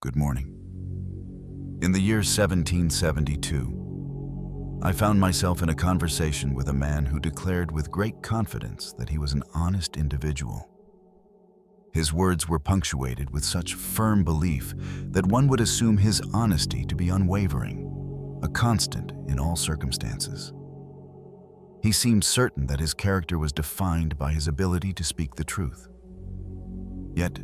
Good morning. In the year 1772, I found myself in a conversation with a man who declared with great confidence that he was an honest individual. His words were punctuated with such firm belief that one would assume his honesty to be unwavering, a constant in all circumstances. He seemed certain that his character was defined by his ability to speak the truth. Yet,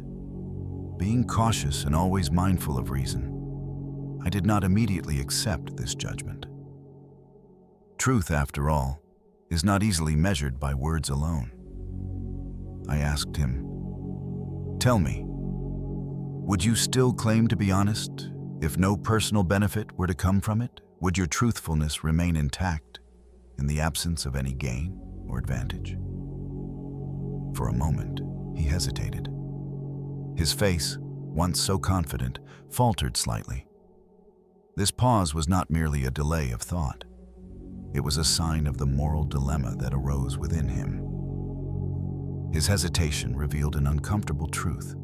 being cautious and always mindful of reason, I did not immediately accept this judgment. Truth, after all, is not easily measured by words alone. I asked him, "Tell me, would you still claim to be honest if no personal benefit were to come from it? Would your truthfulness remain intact in the absence of any gain or advantage?" For a moment, he hesitated. His face, once so confident, faltered slightly. This pause was not merely a delay of thought. It was a sign of the moral dilemma that arose within him. His hesitation revealed an uncomfortable truth.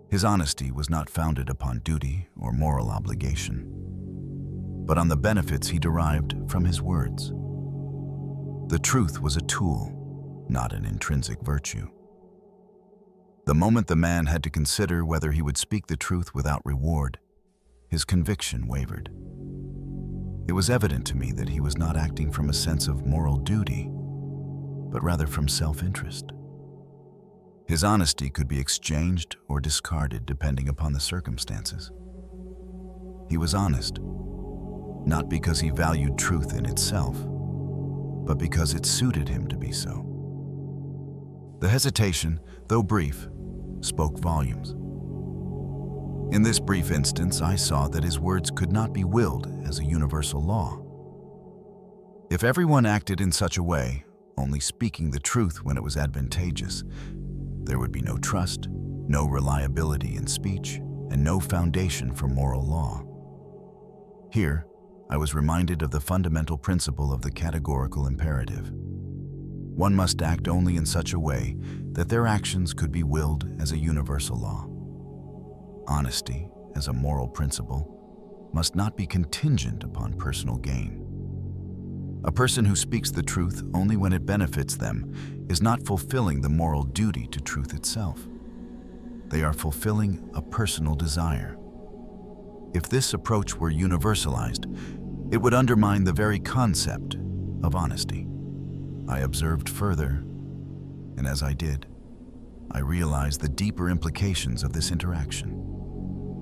His honesty was not founded upon duty or moral obligation, but on the benefits he derived from his words. The truth was a tool, not an intrinsic virtue. The moment the man had to consider whether he would speak the truth without reward, his conviction wavered. It was evident to me that he was not acting from a sense of moral duty, but rather from self-interest. His honesty could be exchanged or discarded depending upon the circumstances. He was honest, not because he valued truth in itself, but because it suited him to be so. The hesitation, though brief, spoke volumes. In this brief instance, I saw that his words could not be willed as a universal law. If everyone acted in such a way, only speaking the truth when it was advantageous, there would be no trust, no reliability in speech, and no foundation for moral law. Here, I was reminded of the fundamental principle of the categorical imperative. One must act only in such a way that their actions could be willed as a universal law. Honesty, as a moral principle, must not be contingent upon personal gain. A person who speaks the truth only when it benefits them is not fulfilling the moral duty to truth itself. They are fulfilling a personal desire. If this approach were universalized, it would undermine the very concept of honesty. I observed further, and as I did, I realized the deeper implications of this interaction.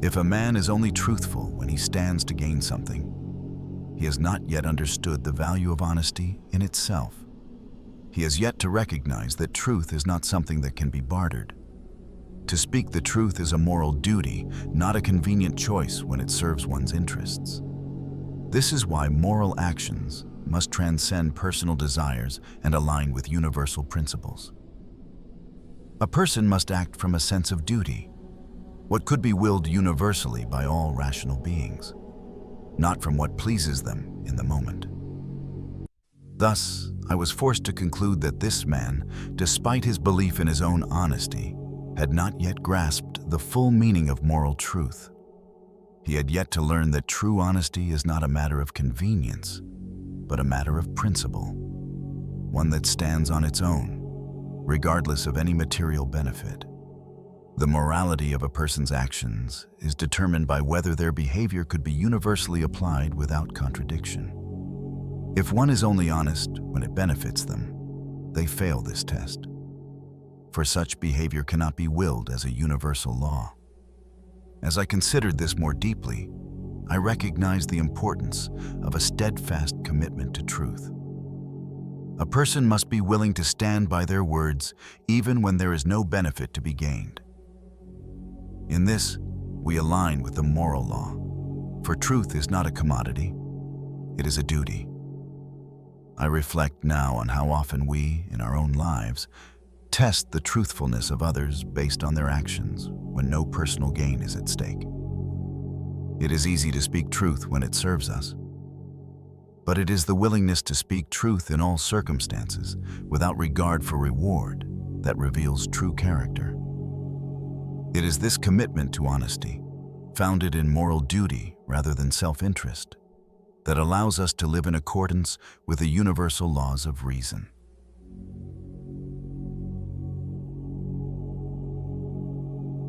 If a man is only truthful when he stands to gain something, he has not yet understood the value of honesty in itself. He has yet to recognize that truth is not something that can be bartered. To speak the truth is a moral duty, not a convenient choice when it serves one's interests. This is why moral actions must transcend personal desires and align with universal principles. A person must act from a sense of duty, what could be willed universally by all rational beings, not from what pleases them in the moment. Thus, I was forced to conclude that this man, despite his belief in his own honesty, had not yet grasped the full meaning of moral truth. He had yet to learn that true honesty is not a matter of convenience, but a matter of principle, one that stands on its own, regardless of any material benefit. The morality of a person's actions is determined by whether their behavior could be universally applied without contradiction. If one is only honest when it benefits them, they fail this test, for such behavior cannot be willed as a universal law. As I considered this more deeply, I recognized the importance of a steadfast commitment to truth. A person must be willing to stand by their words even when there is no benefit to be gained. In this, we align with the moral law, for truth is not a commodity, it is a duty. I reflect now on how often we, in our own lives, test the truthfulness of others based on their actions when no personal gain is at stake. It is easy to speak truth when it serves us, but it is the willingness to speak truth in all circumstances without regard for reward that reveals true character. It is this commitment to honesty, founded in moral duty rather than self-interest, that allows us to live in accordance with the universal laws of reason.